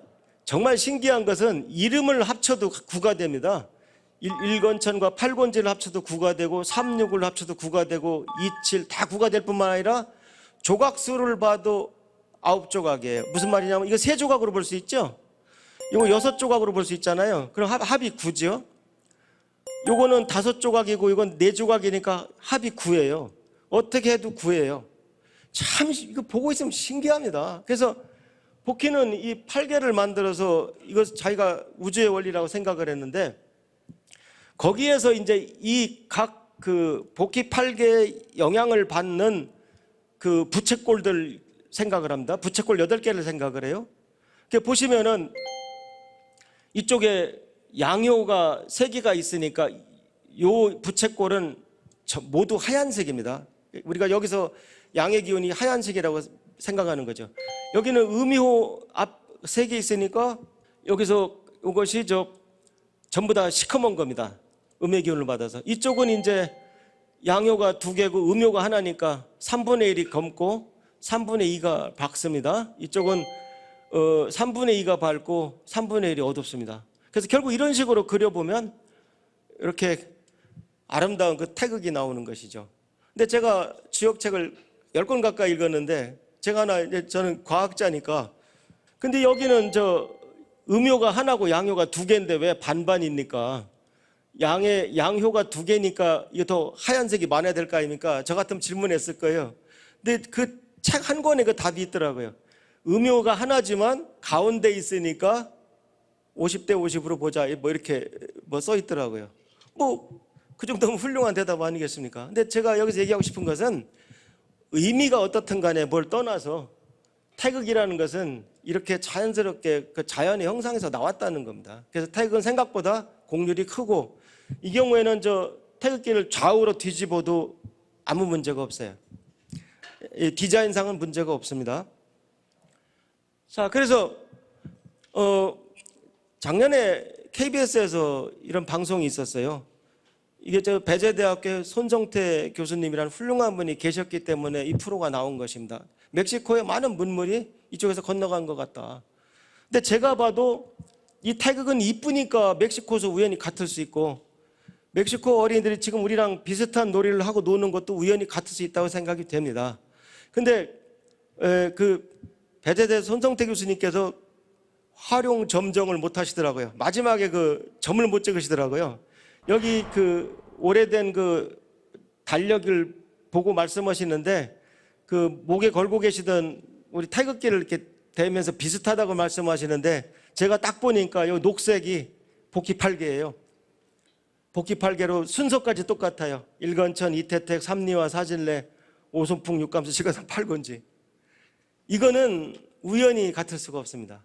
정말 신기한 것은 이름을 합쳐도 9가 됩니다. 일권천과 팔권지를 합쳐도 9가 되고, 36을 합쳐도 9가 되고, 27 다 9가 될 뿐만 아니라 조각수를 봐도 9조각이에요. 무슨 말이냐면 이거 3조각으로 볼 수 있죠? 이거 6조각으로 볼 수 있잖아요. 그럼 합이 9죠? 요거는 5조각이고 이건 4조각이니까 합이 9예요. 어떻게 해도 9예요. 참 이거 보고 있으면 신기합니다. 그래서 복희는 이 8개를 만들어서 이거 자기가 우주의 원리라고 생각을 했는데, 거기에서 이제 이 각 그 복희 8개의 영향을 받는 그 부채꼴들 생각을 합니다. 부채꼴 8개를 생각을 해요. 보시면은 이쪽에 양효가 3개가 있으니까 요 부채꼴은 모두 하얀색입니다. 우리가 여기서 양의 기운이 하얀색이라고 생각하는 거죠. 여기는 음효 앞 3개 있으니까 여기서 이것이 전부 다 시커먼 겁니다. 음의 기운을 받아서. 이쪽은 이제 양효가 2개고 음효가 하나니까 3분의 1이 검고 3분의 2가 밝습니다. 이쪽은 3분의 2가 밝고 3분의 1이 어둡습니다. 그래서 결국 이런 식으로 그려보면 이렇게 아름다운 그 태극이 나오는 것이죠. 근데 제가 주역책을 10권 가까이 읽었는데, 저는 과학자니까, 근데 여기는 음효가 하나고 양효가 2개인데 왜 반반입니까? 양효가 2개니까 이게 더 하얀색이 많아야 될 거 아닙니까? 저 같으면 질문했을 거예요. 근데 그 책 한 권에 그 답이 있더라고요. 음요가 하나지만 가운데 있으니까 50대 50으로 보자 뭐 이렇게 뭐 써 있더라고요. 뭐 그 정도면 훌륭한 대답 아니겠습니까? 근데 제가 여기서 얘기하고 싶은 것은 의미가 어떻든 간에 뭘 떠나서 태극이라는 것은 이렇게 자연스럽게 그 자연의 형상에서 나왔다는 겁니다. 그래서 태극은 생각보다 곡률이 크고 이 경우에는 저 태극기를 좌우로 뒤집어도 아무 문제가 없어요. 디자인상은 문제가 없습니다. 자, 그래서 작년에 KBS에서 이런 방송이 있었어요. 이게 저 배재대학교 손정태 교수님이라는 훌륭한 분이 계셨기 때문에 이 프로가 나온 것입니다. 멕시코에 많은 문물이 이쪽에서 건너간 것 같다. 근데 제가 봐도 이 태극은 이쁘니까 멕시코에서 우연히 같을 수 있고 멕시코 어린이들이 지금 우리랑 비슷한 놀이를 하고 노는 것도 우연히 같을 수 있다고 생각이 됩니다. 근데 그 배재대 손정태 교수님께서 활용 점정을 못 하시더라고요. 마지막에 그 점을 못 찍으시더라고요. 여기 그 오래된 그 달력을 보고 말씀하시는데 그 목에 걸고 계시던 우리 태극기를 이렇게 대면서 비슷하다고 말씀하시는데 제가 딱 보니까 이 녹색이 복희팔계예요. 복희팔계로 순서까지 똑같아요. 일건천, 이태택, 삼리와 사진례, 오손풍, 육감수, 시가산, 팔곤지. 이거는 우연히 같을 수가 없습니다.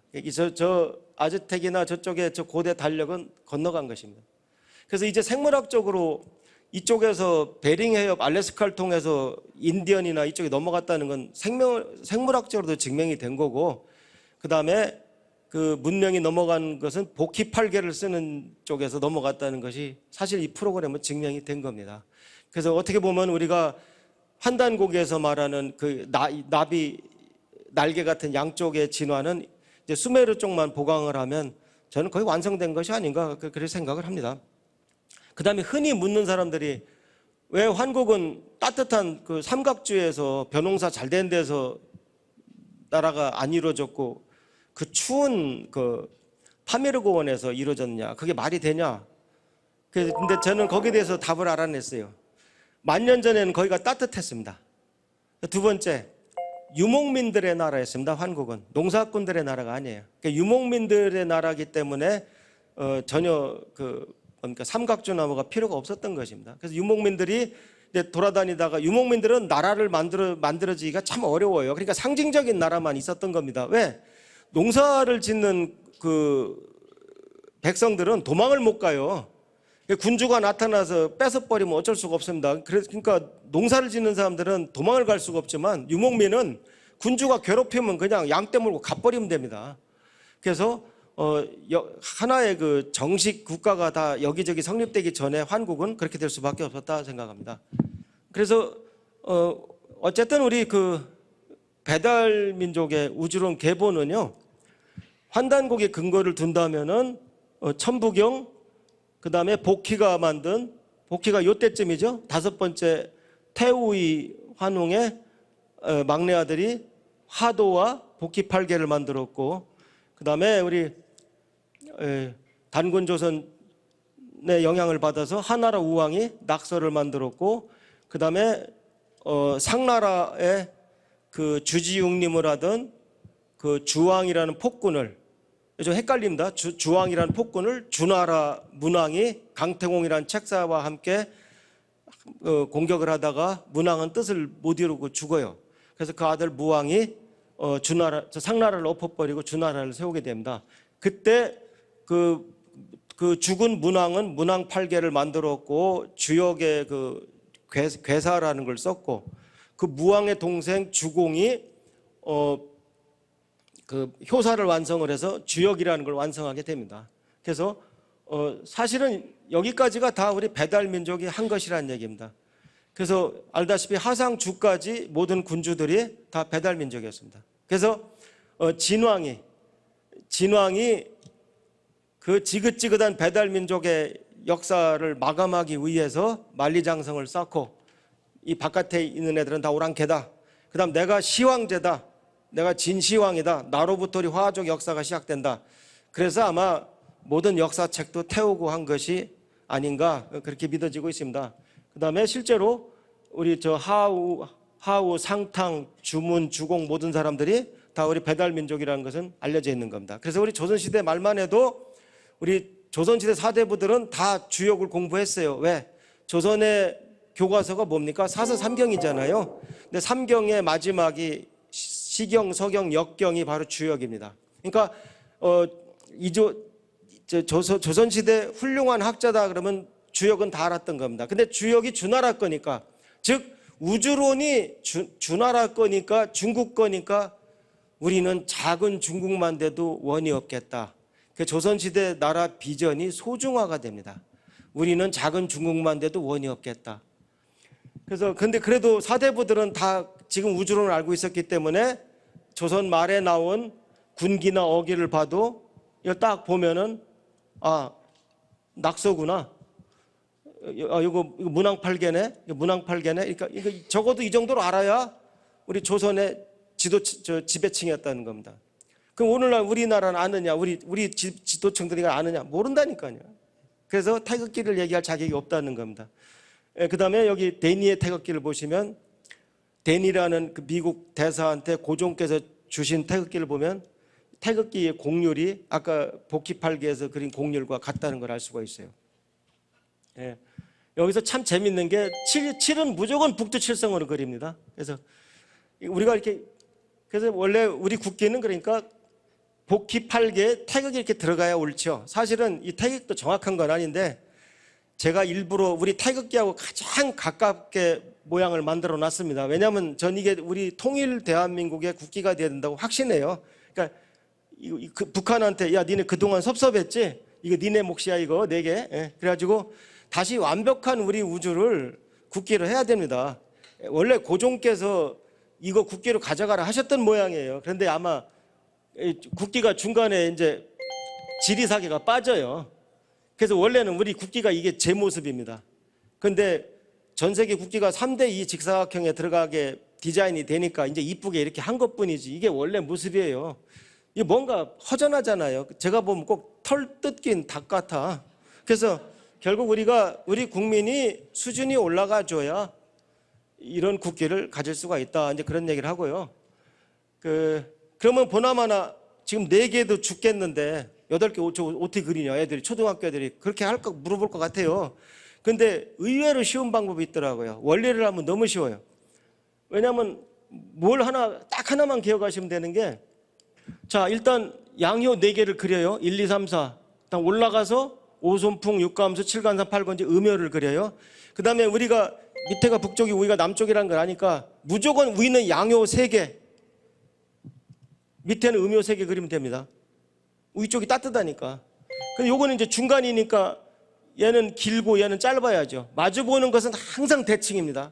저 아즈텍이나 저쪽에 저 고대 달력은 건너간 것입니다. 그래서 이제 생물학적으로 이쪽에서 베링 해협, 알래스카를 통해서 인디언이나 이쪽에 넘어갔다는 건 생물학적으로도 증명이 된 거고, 그 다음에 그 문명이 넘어간 것은 복희팔계를 쓰는 쪽에서 넘어갔다는 것이 사실 이 프로그램은 증명이 된 겁니다. 그래서 어떻게 보면 우리가 환단고기에서 말하는 그 나비 날개 같은 양쪽의 진화는 이제 수메르 쪽만 보강을 하면 저는 거의 완성된 것이 아닌가 그렇게 생각을 합니다. 그 다음에 흔히 묻는 사람들이 왜 환국은 따뜻한 그 삼각주에서 벼농사 잘 된 데서 나라가 안 이루어졌고 그 추운 그 파메르고원에서 이루어졌냐? 그게 말이 되냐? 근데 저는 거기에 대해서 답을 알아냈어요. 1000년 전에는 거기가 따뜻했습니다. 두 번째, 유목민들의 나라였습니다. 환국은 농사꾼들의 나라가 아니에요. 그러니까 유목민들의 나라이기 때문에 전혀 그러니까 삼각주 나무가 필요가 없었던 것입니다. 그래서 유목민들이 돌아다니다가 유목민들은 나라를 만들어지기가 참 어려워요. 그러니까 상징적인 나라만 있었던 겁니다. 왜? 농사를 짓는 그 백성들은 도망을 못 가요. 군주가 나타나서 뺏어버리면 어쩔 수가 없습니다. 그러니까 농사를 짓는 사람들은 도망을 갈 수가 없지만 유목민은 군주가 괴롭히면 그냥 양떼 물고 가버리면 됩니다. 그래서 하나의 그 정식 국가가 다 여기저기 성립되기 전에 환국은 그렇게 될 수밖에 없었다 생각합니다. 그래서 어쨌든 우리 그 배달 민족의 우주론 계보는요, 환단곡의 근거를 둔다면은 천부경, 그 다음에 복희가 만든, 복희가 요때쯤이죠. 5번째 태우이 환웅의 막내 아들이 화도와 복희팔계를 만들었고, 그 다음에 우리 단군조선의 영향을 받아서 하나라 우왕이 낙서를 만들었고, 그 다음에 상나라의 그 주지웅림을 하던 그 주왕이라는 폭군을, 좀 헷갈립니다. 주왕이라는 폭군을 주나라 문왕이 강태공이라는 책사와 함께 공격을 하다가 문왕은 뜻을 못 이루고 죽어요. 그래서 그 아들 무왕이 상나라를 엎어버리고 주나라를 세우게 됩니다. 그때 그 죽은 문왕은 문왕팔계를 만들었고 주역의 그 괴사라는 걸 썼고, 그 무왕의 동생 주공이 그 효사를 완성을 해서 주역이라는 걸 완성하게 됩니다. 그래서 사실은 여기까지가 다 우리 배달 민족이 한 것이라는 얘기입니다. 그래서 알다시피 하상주까지 모든 군주들이 다 배달 민족이었습니다. 그래서 진왕이 그 지긋지긋한 배달 민족의 역사를 마감하기 위해서 만리장성을 쌓고, 이 바깥에 있는 애들은 다 오랑캐다. 그 다음 내가 시황제다. 내가 진시황이다. 나로부터 우리 화족 역사가 시작된다. 그래서 아마 모든 역사책도 태우고 한 것이 아닌가 그렇게 믿어지고 있습니다. 그 다음에 실제로 우리 저 하우, 상탕, 주문, 주공 모든 사람들이 다 우리 배달민족이라는 것은 알려져 있는 겁니다. 그래서 우리 조선시대 말만 해도 우리 조선시대 사대부들은 다 주역을 공부했어요. 왜? 조선의 교과서가 뭡니까? 사서삼경이잖아요. 근데 삼경의 마지막이 시경, 서경, 역경이 바로 주역입니다. 그러니까 조선시대 훌륭한 학자다 그러면 주역은 다 알았던 겁니다. 근데 주역이 주나라 거니까, 즉 우주론이 주나라 거니까, 중국 거니까 우리는 작은 중국만 돼도 원이 없겠다. 그 조선시대 나라 비전이 소중화가 됩니다. 우리는 작은 중국만 돼도 원이 없겠다. 그래서 근데 그래도 사대부들은 다 지금 우주론을 알고 있었기 때문에 조선 말에 나온 군기나 어기를 봐도 이거 딱 보면은 낙서구나. 이거 문왕팔계네. 문왕팔계네. 그러니까 이거 적어도 이 정도로 알아야 우리 조선의 지배층이었다는 겁니다. 그럼 오늘날 우리나라는 아느냐? 우리 지도층들이 아느냐? 모른다니까요. 그래서 태극기를 얘기할 자격이 없다는 겁니다. 그 다음에 여기 데니의 태극기를 보시면, 데니라는 그 미국 대사한테 고종께서 주신 태극기를 보면 태극기의 곡률이 아까 복희팔기에서 그린 곡률과 같다는 걸 알 수가 있어요. 예. 여기서 참 재밌는 게 칠은 무조건 북두칠성으로 그립니다. 그래서 우리가 이렇게, 그래서 원래 우리 국기는 그러니까 복희팔기에 태극이 이렇게 들어가야 옳죠. 사실은 이 태극도 정확한 건 아닌데 제가 일부러 우리 태극기하고 가장 가깝게 모양을 만들어 놨습니다. 왜냐하면 전 이게 우리 통일 대한민국의 국기가 돼야 된다고 확신해요. 그러니까 북한한테 야 니네 그동안 섭섭했지? 이거 니네 몫이야 이거 4개. 예. 그래가지고 다시 완벽한 우리 우주를 국기로 해야 됩니다. 원래 고종께서 이거 국기로 가져가라 하셨던 모양이에요. 그런데 아마 국기가 중간에 이제 지리사계가 빠져요. 그래서 원래는 우리 국기가 이게 제 모습입니다. 그런데 전 세계 국기가 3대2 직사각형에 들어가게 디자인이 되니까 이제 이쁘게 이렇게 한 것뿐이지 이게 원래 모습이에요. 이게 뭔가 허전하잖아요. 제가 보면 꼭 털 뜯긴 닭 같아. 그래서 결국 우리 국민이 수준이 올라가 줘야 이런 국기를 가질 수가 있다. 이제 그런 얘기를 하고요. 그러면 보나마나 지금 4개도 죽겠는데 8개 어떻게 그리냐, 애들이, 초등학교 애들이 그렇게 할까 물어볼 것 같아요. 근데 의외로 쉬운 방법이 있더라고요. 원리를 하면 너무 쉬워요. 왜냐하면 딱 하나만 기억하시면 되는 게, 자, 일단 양효 4개를 그려요. 1, 2, 3, 4. 일단 올라가서 오손풍, 육감수, 칠간산, 팔건지, 음효를 그려요. 그 다음에 우리가 밑에가 북쪽이 우리가 남쪽이라는 걸 아니까 무조건 위는 양효 3개, 밑에는 음효 3개 그리면 됩니다. 위쪽이 따뜻하니까. 근데 요거는 이제 중간이니까 얘는 길고 얘는 짧아야죠. 마주보는 것은 항상 대칭입니다.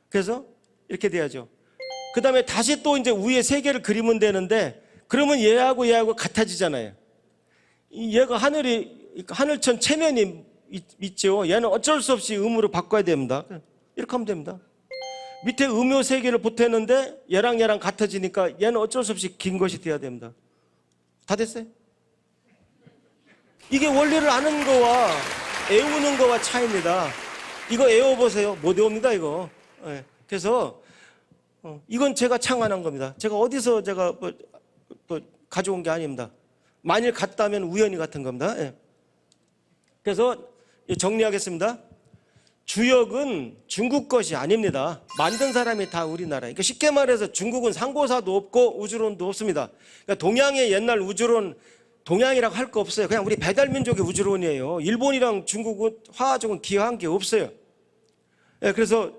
그래서 이렇게 돼야죠. 그 다음에 다시 또 이제 위에 3개를 그리면 되는데, 그러면 얘하고 같아지잖아요. 얘가 하늘천 체면이 있죠. 얘는 어쩔 수 없이 음으로 바꿔야 됩니다. 이렇게 하면 됩니다. 밑에 음효 3개를 보태는데 얘랑 같아지니까 얘는 어쩔 수 없이 긴 것이 돼야 됩니다. 다 됐어요? 이게 원리를 아는 거와 애우는 거와 차이입니다. 이거 애워보세요. 못 애웁니다 이거. 네. 그래서 이건 제가 창안한 겁니다. 제가 어디서 제가 가져온 게 아닙니다. 만일 같다면 우연히 같은 겁니다. 네. 그래서 정리하겠습니다. 주역은 중국 것이 아닙니다. 만든 사람이 다 우리나라. 그러니까 쉽게 말해서 중국은 상고사도 없고 우주론도 없습니다. 그러니까 동양의 옛날 우주론, 동양이라고 할 거 없어요. 그냥 우리 배달민족의 우주론이에요. 일본이랑 중국은 화학적은 기여한 게 없어요. 네, 그래서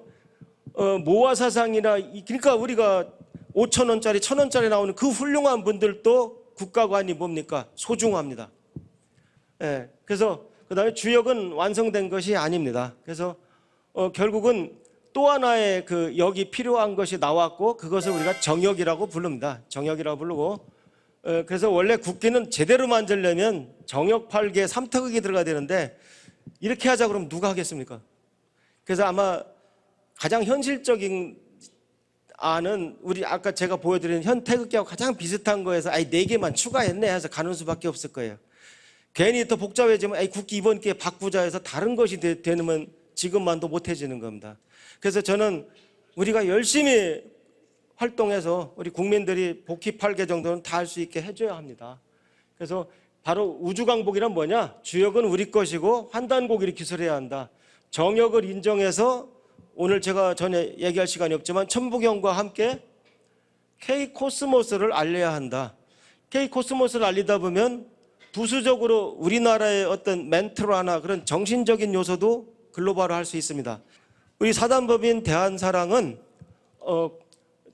모화사상이나 그러니까 우리가 5,000원짜리 1,000원짜리 나오는 그 훌륭한 분들도 국가관이 뭡니까? 소중합니다. 네, 그래서 그 다음에 주역은 완성된 것이 아닙니다. 그래서 결국은 또 하나의 역이 필요한 것이 나왔고, 그것을 우리가 정역이라고 부릅니다. 정역이라고 부르고, 그래서 원래 국기는 제대로 만들려면 정역 8개 3태극이 들어가야 되는데, 이렇게 하자 그러면 누가 하겠습니까? 그래서 아마 가장 현실적인 안은 우리 아까 제가 보여드린 현 태극기하고 가장 비슷한 거에서 4개만 추가했네 해서 가는 수밖에 없을 거예요. 괜히 더 복잡해지면 국기 이번 기회에 바꾸자 해서 다른 것이 되면 지금만도 못해지는 겁니다. 그래서 저는 우리가 열심히 활동해서 우리 국민들이 복희 8개 정도는 다 할 수 있게 해줘야 합니다. 그래서 바로 우주강복이란 뭐냐? 주역은 우리 것이고 환단고기를 기술해야 한다. 정역을 인정해서 오늘 제가 전에 얘기할 시간이 없지만 천부경과 함께 K코스모스를 알려야 한다. K코스모스를 알리다 보면 부수적으로 우리나라의 어떤 멘트로나 그런 정신적인 요소도 글로벌화 할 수 있습니다. 우리 사단법인 대한사랑은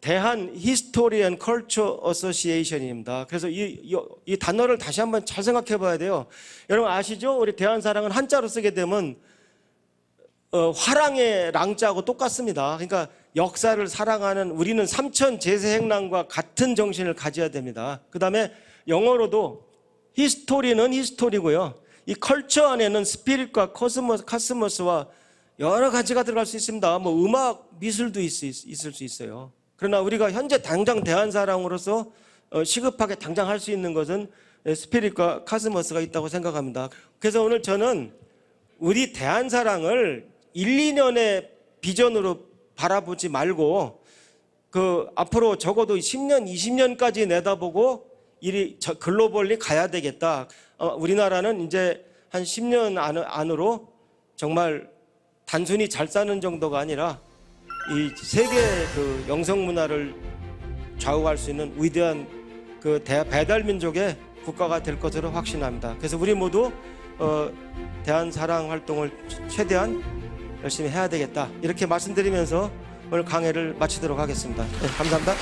대한 히스토리 앤 컬처 어소시에이션입니다. 그래서 이 단어를 다시 한번 잘 생각해 봐야 돼요. 여러분 아시죠? 우리 대한사랑은 한자로 쓰게 되면 화랑의 랑자하고 똑같습니다. 그러니까 역사를 사랑하는 우리는 삼천 제세행랑과 같은 정신을 가져야 됩니다. 그 다음에 영어로도 히스토리는 히스토리고요. 이 컬처 안에는 스피릿과 카스머스와 여러 가지가 들어갈 수 있습니다. 뭐 음악, 미술도 있을 수 있어요. 그러나 우리가 현재 당장 대한사랑으로서 시급하게 당장 할 수 있는 것은 스피릿과 카스머스가 있다고 생각합니다. 그래서 오늘 저는 우리 대한사랑을 1, 2년의 비전으로 바라보지 말고 앞으로 적어도 10년, 20년까지 내다보고 일이 글로벌리 가야 되겠다. 우리나라는 이제 한 10년 안으로 정말 단순히 잘 사는 정도가 아니라 이 세계 영성 문화를 좌우할 수 있는 위대한 배달 민족의 국가가 될 것으로 확신합니다. 그래서 우리 모두 대한사랑 활동을 최대한 열심히 해야 되겠다. 이렇게 말씀드리면서 오늘 강의를 마치도록 하겠습니다. 네, 감사합니다.